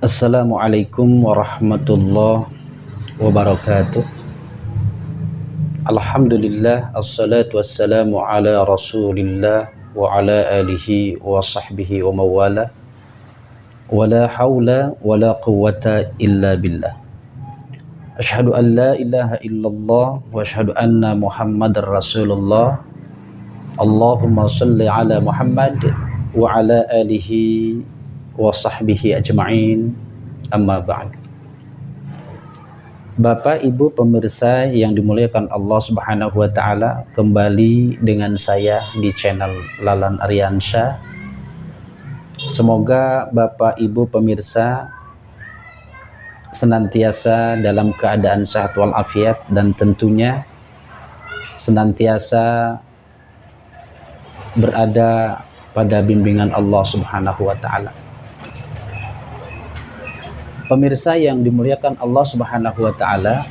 Assalamualaikum warahmatullahi wabarakatuh. Alhamdulillah, assalatu wassalamu ala rasulillah wa ala alihi wa sahbihi wa mawala. Wa la hawla wa la quwwata illa billah. Ashhadu an la ilaha illallah wa ashhadu anna muhammadar rasulullah. Allahumma salli ala Muhammad wa ala alihi wa sahbihi ajma'in, amma ba'd. Bapak Ibu pemirsa yang dimuliakan Allah Subhanahu wa taala, kembali dengan saya di channel Lalan Aryansyah. Semoga Bapak Ibu pemirsa senantiasa dalam keadaan sehat walafiat dan tentunya senantiasa berada pada bimbingan Allah Subhanahu wa taala. Pemirsa yang dimuliakan Allah Subhanahu wa taala,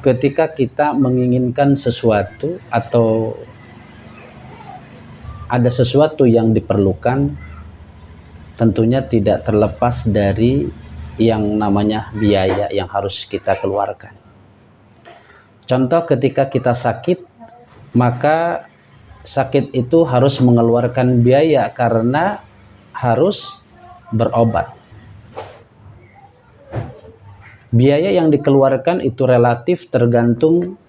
ketika kita menginginkan sesuatu atau ada sesuatu yang diperlukan, tentunya tidak terlepas dari yang namanya biaya yang harus kita keluarkan. Contoh, ketika kita sakit, maka sakit itu harus mengeluarkan biaya karena harus berobat. Biaya yang dikeluarkan itu relatif tergantung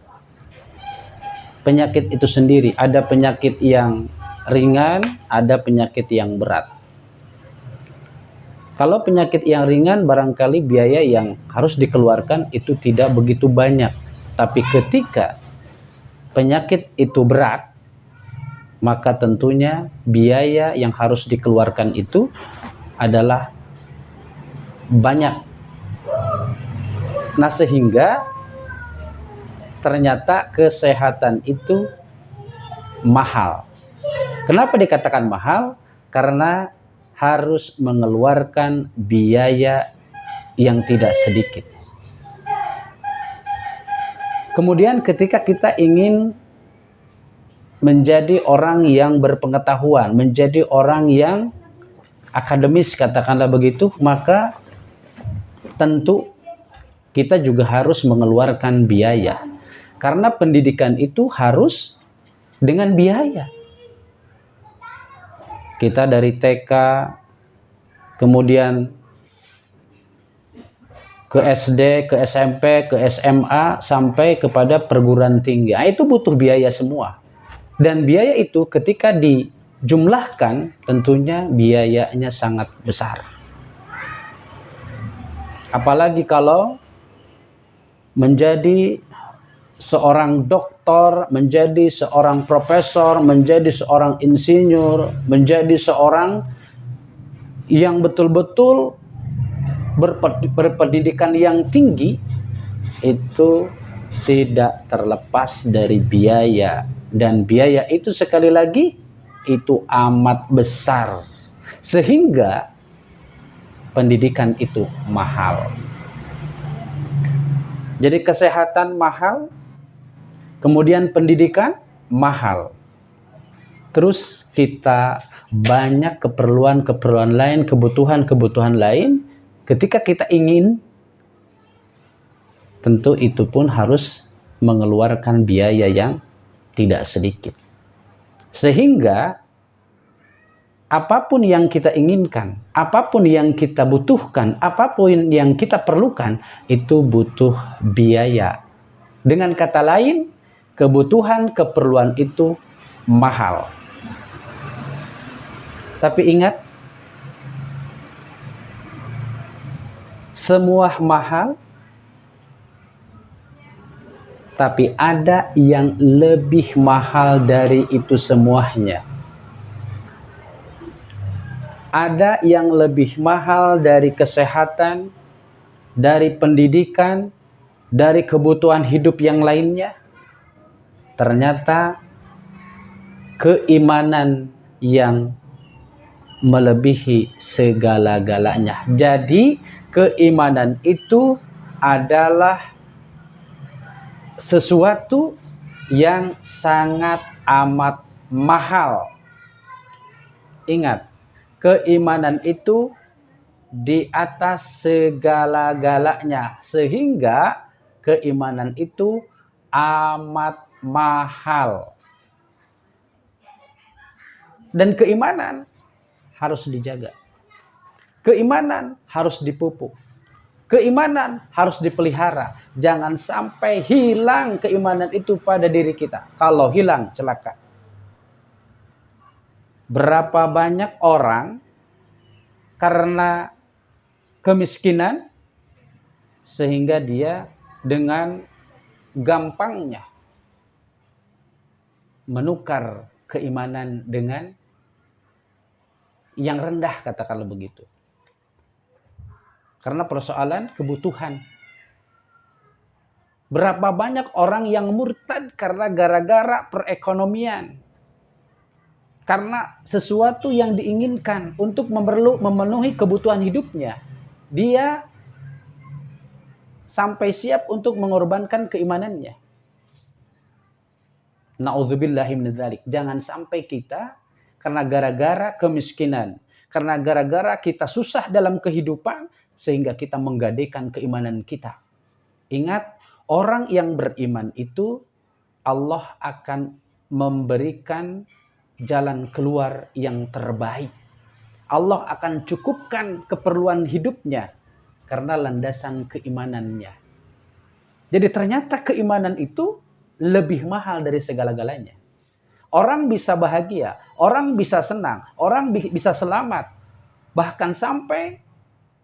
penyakit itu sendiri. Ada penyakit yang ringan, ada penyakit yang berat. Kalau penyakit yang ringan, barangkali biaya yang harus dikeluarkan itu tidak begitu banyak. Tapi ketika penyakit itu berat, maka tentunya biaya yang harus dikeluarkan itu adalah banyak. Nah, sehingga ternyata kesehatan itu mahal. Kenapa dikatakan mahal? Karena harus mengeluarkan biaya yang tidak sedikit. Kemudian ketika kita ingin menjadi orang yang berpengetahuan, menjadi orang yang akademis, katakanlah begitu, maka tentu kita juga harus mengeluarkan biaya. Karena pendidikan itu harus dengan biaya. Kita dari TK, kemudian ke SD, ke SMP, ke SMA, sampai kepada perguruan tinggi. Nah, itu butuh biaya semua. Dan biaya itu ketika dijumlahkan, tentunya biayanya sangat besar. Apalagi kalau menjadi seorang doktor, menjadi seorang profesor, menjadi seorang insinyur, menjadi seorang yang betul-betul berpendidikan yang tinggi, itu tidak terlepas dari biaya. Dan biaya itu sekali lagi itu amat besar, sehingga pendidikan itu mahal. Jadi kesehatan mahal, kemudian pendidikan mahal. Terus kita banyak keperluan lain, kebutuhan lain. Ketika kita ingin, tentu itu pun harus mengeluarkan biaya yang tidak sedikit. Sehingga apapun yang kita inginkan, apapun yang kita butuhkan, apapun yang kita perlukan, itu butuh biaya. Dengan kata lain, kebutuhan, keperluan itu mahal. Tapi ingat, semua mahal, tapi ada yang lebih mahal dari itu semuanya. Ada yang lebih mahal dari kesehatan, dari pendidikan, dari kebutuhan hidup yang lainnya. Ternyata keimanan yang melebihi segala-galanya. Jadi keimanan itu adalah sesuatu yang sangat amat mahal. Ingat, Keimanan itu di atas segala-galanya, sehingga keimanan itu amat mahal. Dan keimanan harus dijaga. Keimanan harus dipupuk. Keimanan harus dipelihara. Jangan sampai hilang keimanan itu pada diri kita. Kalau hilang, celaka. Berapa banyak orang karena kemiskinan sehingga dia dengan gampangnya menukar keimanan dengan yang rendah, katakanlah begitu. Karena persoalan kebutuhan. Berapa banyak orang yang murtad karena gara-gara perekonomian. Karena sesuatu yang diinginkan untuk memenuhi kebutuhan hidupnya. Dia sampai siap untuk mengorbankan keimanannya. Na'udzubillahi min dzalik. Jangan sampai kita karena gara-gara kemiskinan, karena gara-gara kita susah dalam kehidupan, sehingga kita menggadaikan keimanan kita. Ingat, orang yang beriman itu Allah akan memberikan jalan keluar yang terbaik. Allah akan cukupkan keperluan hidupnya karena landasan keimanannya. Jadi ternyata keimanan itu lebih mahal dari segala-galanya. Orang bisa bahagia, orang bisa senang, orang bisa selamat, bahkan sampai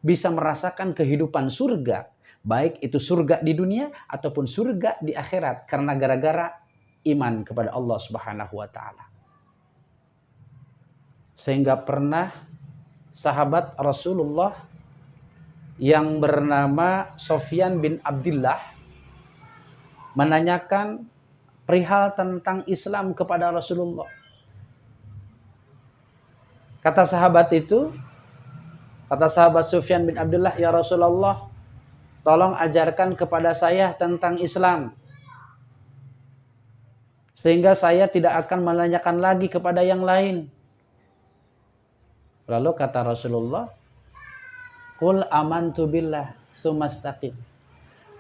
bisa merasakan kehidupan surga, baik itu surga di dunia ataupun surga di akhirat, karena gara-gara iman kepada Allah Subhanahu wa taala. Sehingga pernah sahabat Rasulullah yang bernama Sofyan bin Abdullah menanyakan perihal tentang Islam kepada Rasulullah. Kata sahabat Sufyan bin Abdullah, ya Rasulullah, tolong ajarkan kepada saya tentang Islam. Sehingga saya tidak akan menanyakan lagi kepada yang lain. Lalu kata Rasulullah, Qul amantu billah tsumastaqim.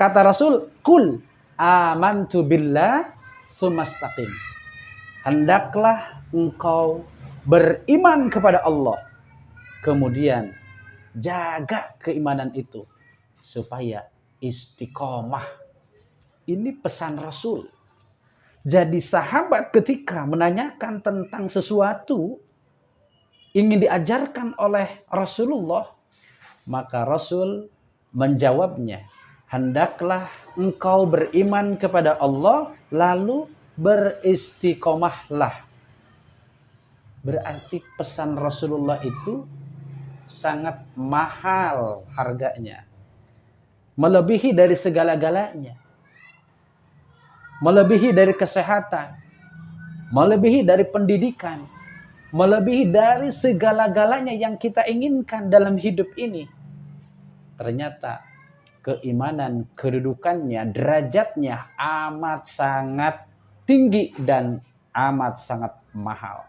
Kata Rasul, Qul amantu billah tsumastaqim. Hendaklah engkau beriman kepada Allah. Kemudian jaga keimanan itu supaya istiqomah. Ini pesan Rasul. Jadi sahabat ketika menanyakan tentang sesuatu ingin diajarkan oleh Rasulullah, maka Rasul menjawabnya, hendaklah engkau beriman kepada Allah lalu beristiqomahlah. Berarti pesan Rasulullah itu sangat mahal harganya. Melebihi dari segala-galanya. Melebihi dari kesehatan. Melebihi dari pendidikan. Melebihi dari segala-galanya yang kita inginkan dalam hidup ini. Ternyata keimanan, kedudukannya, derajatnya amat sangat tinggi dan amat sangat mahal.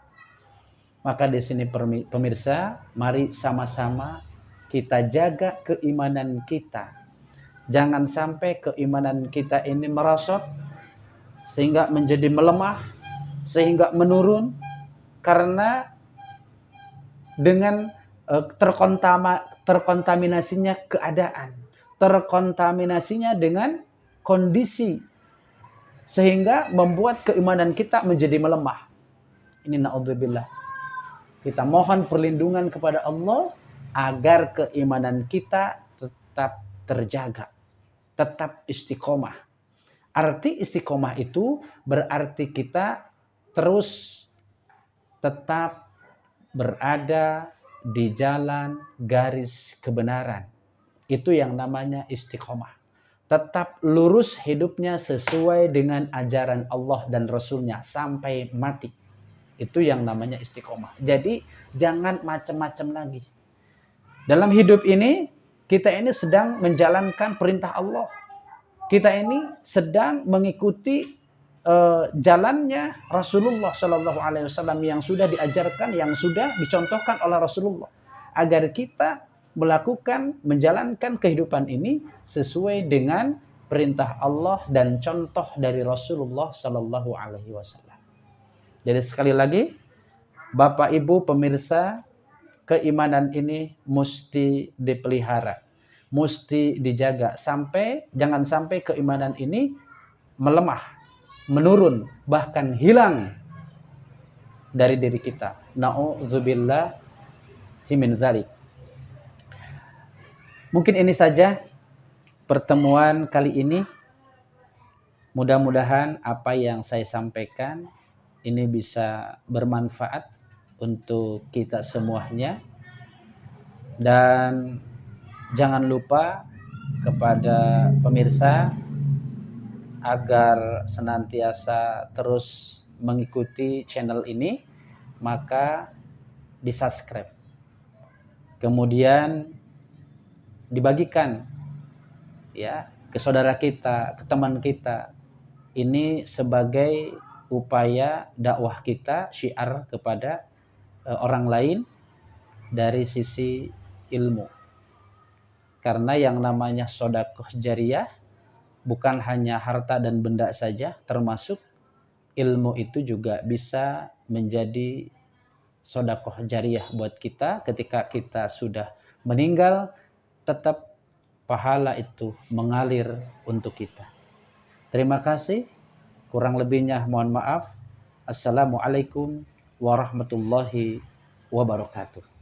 Maka di sini pemirsa, mari sama-sama kita jaga keimanan kita. Jangan sampai keimanan kita ini merosot sehingga menjadi melemah, sehingga menurun karena dengan terkontaminasinya keadaan, terkontaminasinya dengan kondisi, sehingga membuat keimanan kita menjadi melemah. Ini na'udzubillah. Kita mohon perlindungan kepada Allah agar keimanan kita tetap terjaga, tetap istiqomah. Arti istiqomah itu berarti kita terus tetap berada di jalan garis kebenaran. Itu yang namanya istiqomah. Tetap lurus hidupnya sesuai dengan ajaran Allah dan Rasulnya sampai mati. Itu yang namanya istiqomah. Jadi jangan macam-macam lagi. Dalam hidup ini, kita ini sedang menjalankan perintah Allah. Kita ini sedang mengikuti jalannya Rasulullah Shallallahu Alaihi Wasallam yang sudah diajarkan, yang sudah dicontohkan oleh Rasulullah, agar kita melakukan, menjalankan kehidupan ini sesuai dengan perintah Allah dan contoh dari Rasulullah Shallallahu Alaihi Wasallam. Jadi sekali lagi, Bapak Ibu pemirsa, keimanan ini mesti dipelihara, mesti dijaga jangan sampai keimanan ini melemah, menurun, bahkan hilang dari diri kita. Na'udzubillahi min dzalik. Mungkin ini saja pertemuan kali ini. Mudah-mudahan apa yang saya sampaikan ini bisa bermanfaat untuk kita semuanya. Dan jangan lupa kepada pemirsa agar senantiasa terus mengikuti channel ini, maka di-subscribe. Kemudian dibagikan ya ke saudara kita, ke teman kita. Ini sebagai upaya dakwah kita, syiar kepada orang lain dari sisi ilmu. Karena yang namanya sedekah jariyah bukan hanya harta dan benda saja, termasuk ilmu itu juga bisa menjadi sedekah jariyah buat kita. Ketika kita sudah meninggal, tetap pahala itu mengalir untuk kita. Terima kasih. Kurang lebihnya mohon maaf. Assalamualaikum warahmatullahi wabarakatuh.